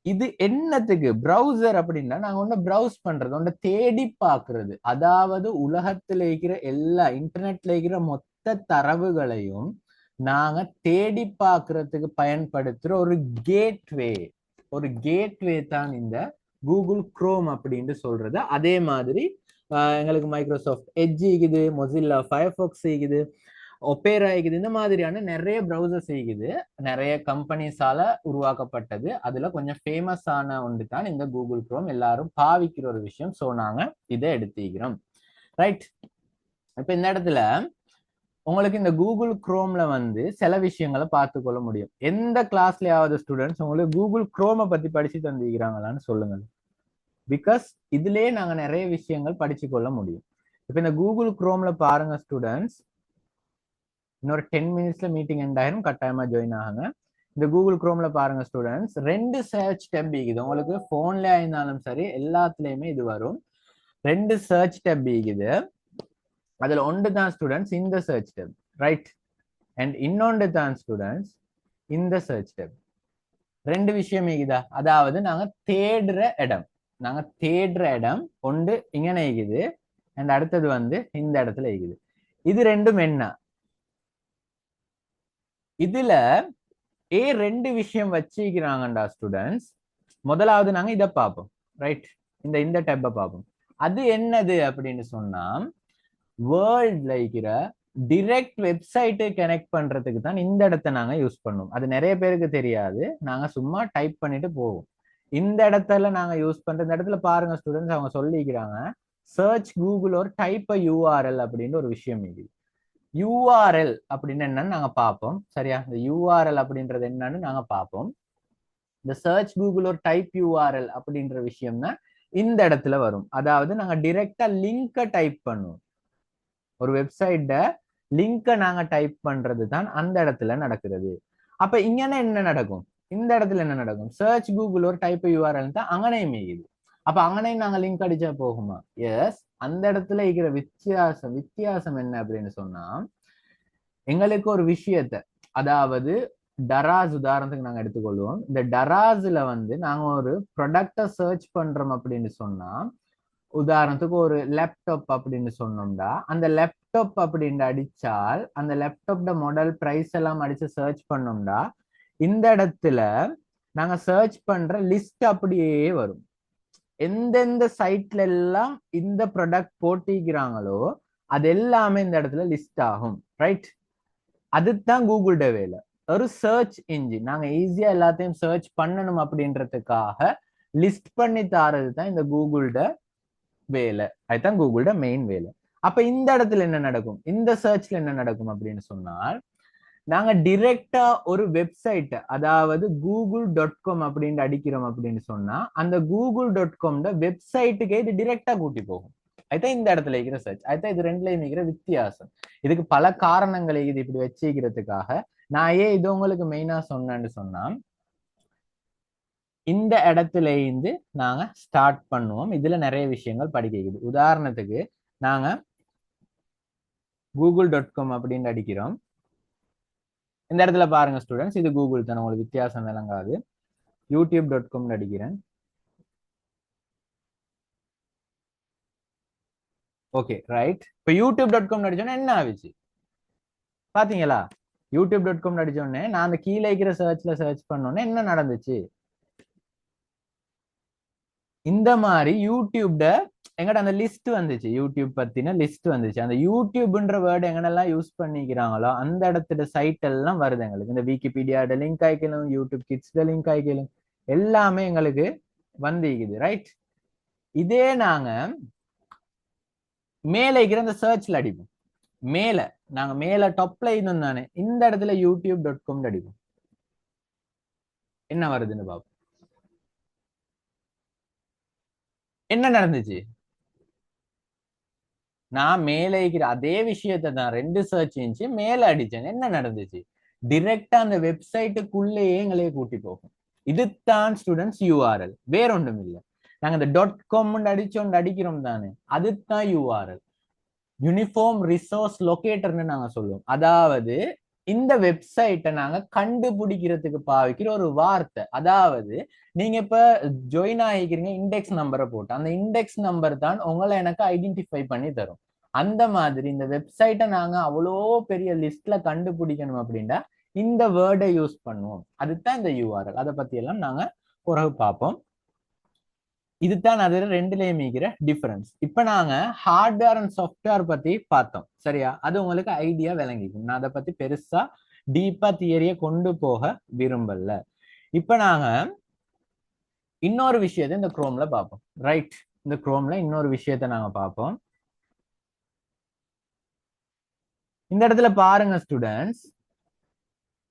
இது என்னத்துக்கு ப்ரௌசர் அப்படின்னா நாங்க ஒண்ணு ப்ரௌஸ் பண்றது ஒண்ணு தேடி பார்க்கிறது. அதாவது உலகத்துல இருக்கிற எல்லா இன்டர்நெட்ல இருக்கிற மொத்த தரவுகளையும் நாங்க தேடி பார்க்கறதுக்கு பயன்படுத்துற ஒரு கேட்வே. ஒரு கேட்வே தான் இந்த கூகுள் குரோம் அப்படின்னு சொல்றது. அதே மாதிரி எங்களுக்கு மைக்ரோசாஃப்ட் எட்ஜ் இருக்குது, மொசில்லா ஃபயர்ஃபாக்ஸ் இருக்குது, ஒபேரா இருக்குது. இந்த மாதிரியான நிறைய ப்ரௌசர்ஸ் இருக்குது, நிறைய கம்பெனிஸால உருவாக்கப்பட்டது. அதுல கொஞ்சம் ஃபேமஸ் ஆன ஒன்று தான் இந்த கூகுள் குரோம். எல்லாரும் பாவிக்கிற ஒரு விஷயம். ஸோ நாங்க இதை எடுத்துக்கிறோம். ரைட். இப்ப இந்த இடத்துல உங்களுக்கு இந்த கூகுள் குரோம்ல வந்து சில விஷயங்களை பார்த்து கொள்ள முடியும். எந்த கிளாஸ்லயாவது ஸ்டூடெண்ட்ஸ் உங்களுக்கு கூகுள் குரோமை பத்தி படிச்சு தந்திருக்கிறாங்களான்னு சொல்லுங்க. பிகாஸ் இதுலயே நாங்க நிறைய விஷயங்கள் படிச்சு கொள்ள முடியும். இப்ப இந்த கூகுள் குரோம்ல பாருங்க ஸ்டூடெண்ட்ஸ், இன்னொரு 10 மினிட்ஸ்ல மீட்டிங் எண்ட் ஆயிரும், கட்டாயமா ஜாயின் ஆகுங்க. இந்த கூகுள் குரோம்ல பாருங்க ஸ்டூடெண்ட்ஸ், 2 சர்ச் டேப் இருக்குது. உங்களுக்கு போன்ல இருந்தாலும் சரி எல்லாத்துலயுமே இது வரும். 2 சர்ச் டேப் இருக்குது. அதுல ஒன்று தான் ஸ்டூடெண்ட்ஸ் இந்த சர்ச் டேப், ரைட். அண்ட் இன்னொன்று தான் ஸ்டூடெண்ட்ஸ் இந்த சர்ச் டேப். 2 விஷயம் இருக்குதா? அதாவது நாங்க தேடுற இடம் ஒன்று இங்கே இருக்குது, அண்ட் அடுத்தது வந்து இந்த இடத்துல இருக்குது. இது ரெண்டும் என்ன? இதுல 2 விஷயம் வச்சிருக்கிறாங்கடா ஸ்டூடெண்ட்ஸ். முதலாவது நாங்க இதை பார்ப்போம், ரைட். இந்த டேப்பை பார்ப்போம். அது என்னது அப்படின்னு சொன்னா, வேர்ல்ட்ல இருக்கிற டிரெக்ட் வெப்சைட்டை கனெக்ட் பண்றதுக்கு தான் இந்த இடத்த நாங்க யூஸ் பண்ணுவோம். அது நிறைய பேருக்கு தெரியாது. நாங்க சும்மா டைப் பண்ணிட்டு போவோம். இந்த இடத்துல நாங்க யூஸ் பண்ற இந்த இடத்துல பாருங்க ஸ்டூடெண்ட்ஸ், அவங்க சொல்லிக்கிறாங்க சர்ச் கூகுள் ஒரு டைப் யூஆர்எல் அப்படின்னு ஒரு விஷயம் இது. யூஆர்எல் அப்படின்னு என்னன்னு நாங்க பார்ப்போம். சரியா? இந்த யூஆர்எல் அப்படின்றது என்னன்னு நாங்க பார்ப்போம். இந்த சர்ச் கூகுள் ஒரு டைப் யூஆர்எல் அப்படின்ற விஷயம்னா இந்த இடத்துல வரும். அதாவது நாங்க டிரெக்டா லிங்கை டைப் பண்ணுவோம். ஒரு வெப்சைட்ட லிங்கை நாங்க டைப் பண்றது தான் அந்த இடத்துல நடக்கிறது. அப்ப இங்கன்னா என்ன நடக்கும்? இந்த இடத்துல என்ன நடக்கும்? சர்ச் கூகுள் ஒரு டைப் யூஆர்எல் தான் அங்கனையும் மீகுது. அப்ப அங்கனையும் நாங்க லிங்க் அடிச்சா போகுமா? எஸ். அந்த இடத்துல இருக்கிற வித்தியாசம் என்ன அப்படின்னு சொன்னா, எங்களுக்கு ஒரு விஷயத்த, அதாவது டராஸ் உதாரணத்துக்கு நாங்க எடுத்துக்கொள்வோம். இந்த டராஸ்ல வந்து நாங்க ஒரு ப்ராடக்ட சர்ச் பண்றோம் அப்படின்னு சொன்னா, உதாரணத்துக்கு ஒரு லேப்டாப் அப்படின்னு சொன்னோம்டா, அந்த லேப்டாப் அப்படின்னு அடிச்சால் அந்த லேப்டாப்ட மாடல் பிரைஸ் எல்லாம் அடிச்சு சர்ச் பண்ணோம்டா, இந்த இடத்துல நாங்க சர்ச் பண்ற லிஸ்ட் அப்படியே வரும். எந்தெந்த சைட்ல எல்லாம் இந்த ப்ராடக்ட் போட்டிக்கிறாங்களோ அது எல்லாமே இந்த இடத்துல லிஸ்ட் ஆகும், ரைட். அதுதான் கூகுள்ட வேலை. ஒரு சர்ச் இன்ஜின் நாங்க ஈஸியா எல்லாத்தையும் சர்ச் பண்ணணும் அப்படின்றதுக்காக லிஸ்ட் பண்ணி தாரது தான் இந்த கூகுள்ட வேலை. அதுதான் கூகுள்ட மெயின் வேலை. அப்ப இந்த இடத்துல என்ன நடக்கும்? இந்த சர்ச்ல என்ன நடக்கும் அப்படின்னு சொன்னால், நாங்க டிரெக்டா ஒரு வெப்சைட், அதாவது google.com அப்படின்னு அடிக்கிறோம் அப்படின்னு சொன்னா, அந்த google.com வெப்சைட்டுக்கே இது டிரெக்டா கூட்டி போகும். அதுதான் இந்த இடத்துல இருக்கிற சர்ச். அதுதான் இது ரெண்டுலயும் இருக்கிற வித்தியாசம். இதுக்கு பல காரணங்கள் இது இப்படி வச்சுக்கிறதுக்காக. நான் ஏன் இது உங்களுக்கு மெயினா சொன்னேன்னு சொன்னா, இந்த இடத்துல இருந்து நாங்க ஸ்டார்ட் பண்ணுவோம். இதுல நிறைய விஷயங்கள் படிக்கிறது. உதாரணத்துக்கு நாங்க google.com அப்படின்னு அடிக்கிறோம். இந்த இடத்துல பாருங்க ஸ்டூடெண்ட்ஸ், இது கூகுள் தான், உங்களுக்கு வித்தியாசம் விளங்காது. youtube.com அடிக்கிறேன். Okay, right. இப்ப youtube.com அடிச்சோன்னா என்ன ஆச்சு பாத்தீங்களா? youtube.com அடிச்சோடனே நான் அந்த கீழே இருக்கிற சர்ச்ல சர்ச் பண்ணோன்னே என்ன நடந்துச்சு? இந்த மாதிரி யூடியூப்ட எங்கட அந்த லிஸ்ட் வந்துச்சு, யூடியூப் பத்தின லிஸ்ட் வந்துச்சு. அந்த யூடியூப்ன்ற வேர்டு எங்கனெல்லாம் யூஸ் பண்ணிக்கிறாங்களோ அந்த இடத்துல சைட் எல்லாம் வருது எங்களுக்கு. இந்த விக்கிபீடியாட லிங்க் ஆயிக்கலும், யூடியூப் கிட்ஸ்ட லிங்க் ஆயிக்கலும், எல்லாமே எங்களுக்கு வந்திக்குது, ரைட். இதே நாங்க மேல இருக்கிற அந்த சர்ச்ல அடிப்போம். நாங்க மேல டாப்ல இருந்தோம் தானே, இந்த இடத்துல youtube.com அடிப்போம். என்ன வருதுன்னு பாப்போம். என்ன நடந்துச்சு? நான் மேல இருக்கிற அதே விஷயத்தை தான் 2 சர்ச் இன்ச்சு மேல அடிச்சேன். என்ன நடந்துச்சு? டிரெக்டா அந்த வெப்சைட்டுக்குள்ளேயே எங்களையே கூட்டி போகும். இதுதான் ஸ்டூடெண்ட்ஸ் யூஆர்எல், வேற ஒன்றும் இல்லை. நாங்க இந்த .com அடிச்சோண்டு அடிக்கிறோம் தானே, அதுதான் யூஆர்எல். யூனிஃபார்ம் ரிசோர்ஸ் லொகேட்டர்னு நாங்க சொல்லுவோம். அதாவது இந்த வெப்சைட்டை நாங்க கண்டுபிடிக்கிறதுக்கு பாவிக்கிற ஒரு வார்த்தை. அதாவது நீங்க இப்ப ஜாயின் ஆகிக்கிறீங்க இண்டெக்ஸ் நம்பரை போட்டு, அந்த இண்டெக்ஸ் நம்பர் தான் உங்களை எனக்கு ஐடென்டிஃபை பண்ணி தரும். அந்த மாதிரி இந்த வெப்சைட்டை நாங்க அவ்வளோ பெரிய லிஸ்ட்ல கண்டுபிடிக்கணும் அப்படின்னா இந்த வேர்டை யூஸ் பண்ணுவோம். அதுதான் இந்த யூஆர்எல். அதை பத்தி எல்லாம் நாங்க பிறகு பார்ப்போம். இதுதான் அது ரெண்டுலயும் இருக்கிற டிஃபரன்ஸ். இப்ப நாங்க ஹார்ட்வேர் அண்ட் சாஃப்ட்வேர் பத்தி பார்த்தோம், சரியா? அது உங்களுக்கு ஐடியா விளங்கிக்கும். நான் அதை பத்தி பெருசா டீப்பா தியரியை கொண்டு போக விரும்பல. இப்ப நாங்க இன்னொரு விஷயத்தை இந்த குரோம்ல பார்ப்போம், ரைட்? இந்த குரோம்ல இன்னொரு விஷயத்தை நாங்க பார்ப்போம். இந்த இடத்துல பாருங்க ஸ்டூடெண்ட்ஸ்,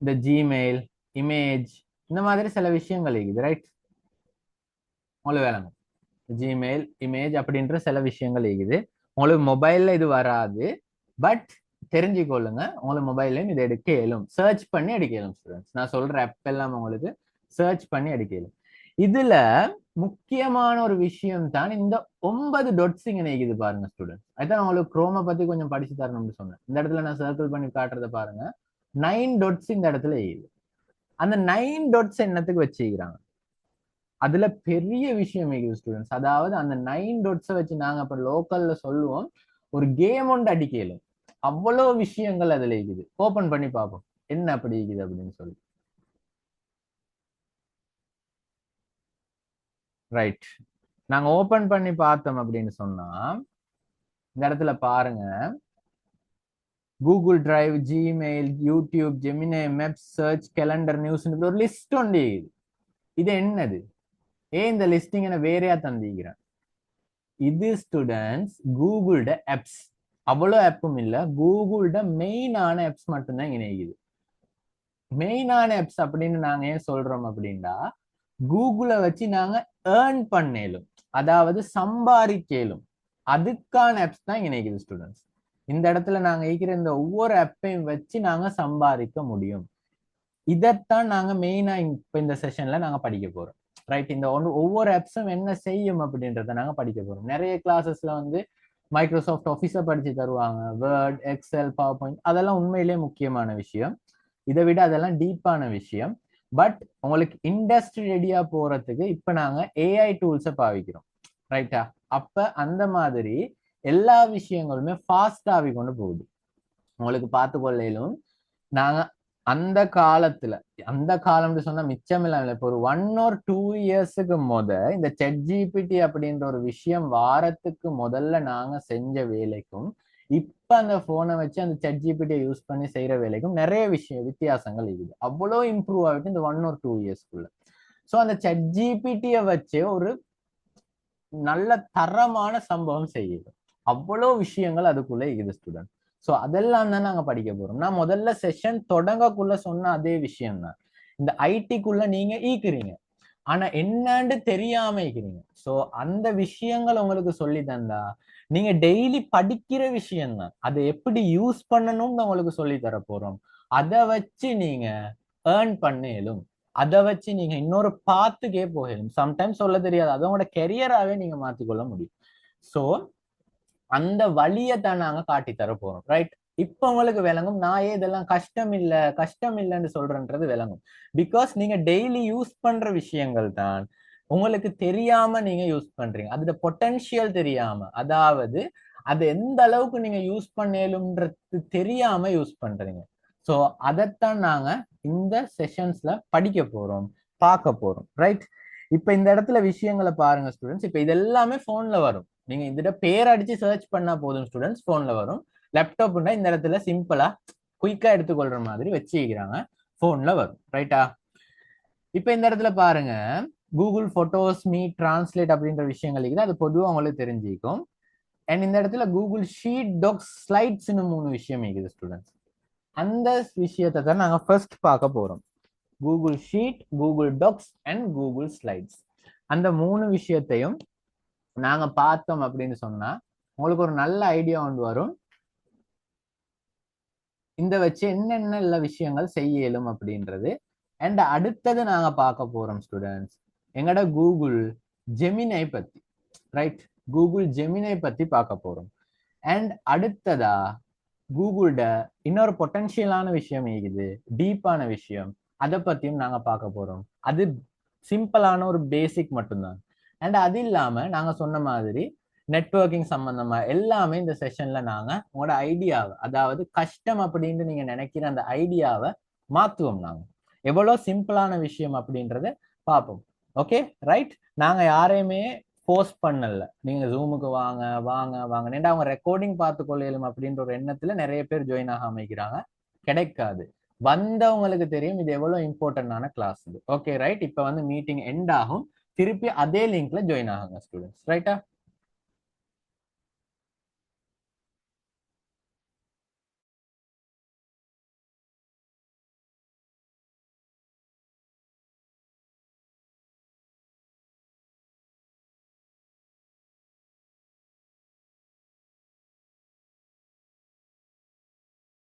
இந்த ஜிமெயில், இமேஜ், இந்த மாதிரி சில விஷயங்கள் இருக்குது, ரைட்? உங்களுக்கு விளங்கும். ஜிமெயில், இமேஜ் அப்படின்ற சில விஷயங்கள் இருக்குது. உங்களுக்கு மொபைல்ல இது வராது, பட் தெரிஞ்சுக்கொள்ளுங்க, உங்களுக்கு மொபைல்லையும் இது எடுக்க இயலும், சர்ச் பண்ணி எடுக்க இயலும் ஸ்டூடெண்ட்ஸ். நான் சொல்ற ஆப் எல்லாம் உங்களுக்கு சர்ச் பண்ணி எடுக்க இயலும். இதுல முக்கியமான ஒரு விஷயம் தான் இந்த 9 dots இங்க இருக்குது பாருங்க ஸ்டூடெண்ட்ஸ். அதுதான் உங்களுக்கு குரோமை பத்தி கொஞ்சம் படிச்சு தரணும்னு சொன்னேன். இந்த இடத்துல நான் சர்க்கிள் பண்ணி காட்டுறத பாருங்க. 9 dots இந்த இடத்துல இருக்குது. அந்த 9 dots என்னத்துக்கு வச்சுக்கிறாங்க? அதுல பெரிய விஷயம் இருக்குது ஸ்டூடெண்ட்ஸ். அதாவது அந்த 9 dots வச்சு நாங்க அப்ப லோக்கல்ல சொல்லுவோம் ஒரு கேம் ஒன்று அடிக்கலும். அவ்வளவு விஷயங்கள் அதுல இருக்குது. ஓபன் பண்ணி பார்ப்போம் என்ன அப்படி இருக்குது அப்படின்னு சொல்லி. ரைட், நாங்க ஓபன் பண்ணி பார்த்தோம் அப்படின்னு சொன்னா இந்த இடத்துல பாருங்க, Google drive, Gmail, YouTube, Gemini, maps, search, calendar, news ஒரு லிஸ்ட் ஒன்று. இது என்னது? ஏன் இந்த லிஸ்டிங் என்ன வேறையா தந்திக்கிறேன்? இது ஸ்டூடெண்ட்ஸ் கூகுளோட ஆப்ஸ். அவ்வளோ ஆப்பும் இல்ல, கூகுளோட மெயினான ஆப்ஸ் மட்டும்தான் இணைக்குது. மெயினான ஆப்ஸ் அப்படின்னு நாங்க ஏன் சொல்றோம் அப்படின்னா, கூகுளை வச்சு நாங்க ஏர்ன் பண்ணலும், அதாவது சம்பாதிக்கலும், அதுக்கான ஆப்ஸ் தான் இணைக்குது ஸ்டூடெண்ட்ஸ். இந்த இடத்துல நாங்க இருக்கிற இந்த ஒவ்வொரு ஆப்பையும் வச்சு நாங்க சம்பாதிக்க முடியும். இதைத்தான் நாங்க மெயினா இப்ப இந்த செஷன்ல நாங்க படிக்க போறோம், ரைட்? இந்த ஒவ்வொரு ஆப்ஸும் என்ன செய்யும் அப்படின்றத நாங்க படிக்க போறோம். நிறைய கிளாஸஸ்ல வந்து மைக்ரோசாஃப்ட் ஆஃபீஸை படிச்சு தருவாங்க, வேர்ட், எக்ஸல், பவர் பாயிண்ட், அதெல்லாம் உண்மையிலேயே முக்கியமான விஷயம். இதை விட அதெல்லாம் டீப்பான விஷயம். பட் உங்களுக்கு இண்டஸ்ட்ரி ரெடியா போறதுக்கு இப்ப நாங்க ஏஐ டூல்ஸை பாவிக்கிறோம், ரைட்டா? அப்ப அந்த மாதிரி எல்லா விஷயங்களுமே ஃபாஸ்ட் ஆகி கொண்டு போகுது. உங்களுக்கு பார்த்து கொள்ளையிலும் நாங்க அந்த காலத்துல, அந்த காலம்னு சொன்னா மிச்சம் இல்லாம இப்போ ஒரு 1 or 2 இயர்ஸுக்கு இந்த ChatGPT அப்படின்ற ஒரு விஷயம் வாரத்துக்கு முதல்ல நாங்க செஞ்ச வேலைக்கும் இப்ப அந்த போனை வச்சு அந்த ChatGPT யூஸ் பண்ணி செய்யற வேலைக்கும் நிறைய வித்தியாசங்கள் இருக்குது. அவ்வளோ இம்ப்ரூவ் ஆகிட்டு இந்த 1 or 2 இயர்ஸ்க்குள்ள. ஸோ அந்த ChatGPT-ய வச்சு ஒரு நல்ல தரமான சம்பவம் செய்யுது. அவ்வளோ விஷயங்கள் அதுக்குள்ள இருக்குது ஸ்டூடெண்ட். ஸோ அதெல்லாம் தான் நாங்க படிக்க போறோம். நான் முதல்ல செஷன் தொடங்கக்குள்ள சொன்ன அதே விஷயம் தான். இந்த ஐடிக்குள்ள நீங்க ஈக்குறீங்க, ஆனா என்னன்னு தெரியாம இருக்கிறீங்க. ஸோ அந்த விஷயங்கள் உங்களுக்கு சொல்லி தந்தா நீங்க டெய்லி படிக்கிற விஷயம் தான், அதை எப்படி யூஸ் பண்ணணும்னு உங்களுக்கு சொல்லி தர போறோம். அதை வச்சு நீங்க ஏர்ன் பண்ணலும், அதை வச்சு நீங்க இன்னொரு பாத்துக்கே போகலும். சம்டைம்ஸ் சொல்ல தெரியாது, அதோட கெரியராகவே நீங்க மாத்திக்கொள்ள முடியும். ஸோ அந்த வழியை தான் நாங்க காட்டி தர போறோம், ரைட்? இப்ப உங்களுக்கு விளங்கும் நான் இதெல்லாம் கஷ்டம் இல்லைன்னு சொல்றேன்றது விளங்கும். பிகாஸ் நீங்க டெய்லி யூஸ் பண்ற விஷயங்கள் தான் உங்களுக்கு தெரியாம நீங்க யூஸ் பண்றீங்க. அதோட பொட்டன்ஷியல் தெரியாம, அதாவது அது எந்த அளவுக்கு நீங்க யூஸ் பண்ணலும்ன்றது தெரியாம யூஸ் பண்றீங்க. ஸோ அதைத்தான் நாங்க இந்த செஷன்ஸ்ல படிக்க போறோம், பார்க்க போறோம், ரைட்? இப்ப இந்த இடத்துல விஷயங்களை பாருங்க ஸ்டூடெண்ட்ஸ். இப்ப இது எல்லாமே போன்ல வரும். நீங்க இதுல பேர் அடிச்சு சர்ச் பண்ணா போதும் ஸ்டூடெண்ட்ஸ், போன்ல வரும். லேப்டாப்னா இந்த இடத்துல சிம்பிளா குயிக்கா எடுத்துக்கொள்ற மாதிரி வச்சுக்கிறாங்க, போன்ல வரும், ரைட்டா? இப்ப இந்த இடத்துல பாருங்க, கூகுள் போட்டோஸ், மீட், டிரான்ஸ்லேட் அப்படின்ற விஷயங்கள் இருக்குது. அது பொதுவாக உங்களுக்கு தெரிஞ்சுக்கும். அண்ட் இந்த இடத்துல கூகுள் ஷீட், டாக்ஸ், ஸ்லைட்ஸ்னு 3 விஷயம் இருக்குது ஸ்டூடெண்ட்ஸ். அந்த விஷயத்தை தான் நாங்க ஃபர்ஸ்ட் பார்க்க போறோம். Google sheet, Google docs and Google slides. அந்த 3 விஷயத்தையும் நாங்க பார்த்தோம் அப்படின்னு சொன்னா உங்களுக்கு ஒரு நல்ல ஐடியா ஒன்று வரும். இந்த வச்சு என்னென்ன எல்லா விஷயங்கள் செய்ய இயலும் அப்படின்றது. அண்ட் அடுத்தது நாங்க பார்க்க போறோம் ஸ்டூடெண்ட்ஸ், எங்கட கூகுள் ஜெமினை பத்தி, ரைட்? கூகுள் ஜெமினை பத்தி பார்க்க போறோம். அண்ட் அடுத்ததா கூகுள்ட இன்னொரு பொட்டன்ஷியலான விஷயம் இருக்குது, டீப்பான விஷயம், அதை பத்தியும் நாங்க பார்க்க போறோம். அது சிம்பிளான ஒரு பேசிக் மட்டும்தான். அண்ட் அது இல்லாம நாங்க சொன்ன மாதிரி நெட்வொர்க்கிங் சம்பந்தமா எல்லாமே இந்த செஷன்ல நாங்க உங்களோட ஐடியாவை, அதாவது கஷ்டம் அப்படின்னு நீங்க நினைக்கிற அந்த ஐடியாவை மாத்துவோம். நாங்க எவ்வளவு சிம்பிளான விஷயம் அப்படின்றத பார்ப்போம். Okay right? நாங்க யாரையுமே போஸ்ட் பண்ணல, நீங்க ஜூமுக்கு வாங்க வாங்க வாங்க, அவங்க ரெக்கார்டிங் பார்த்து கொள்ளையிலும் அப்படின்ற ஒரு எண்ணத்துல நிறைய பேர் ஜாயின் ஆக அமைக்கிறாங்க. கிடைக்காது. வந்தவங்களுக்கு தெரியும் இது எவ்வளவு இம்பார்ட்டன்டான கிளாஸ். Okay right? இப்ப வந்து மீட்டிங் எண்ட் ஆகும், திருப்பி அதே லிங்க்ல ஜாயின் ஆகுங்க ஸ்டூடெண்ட்ஸ், ரைட்டா?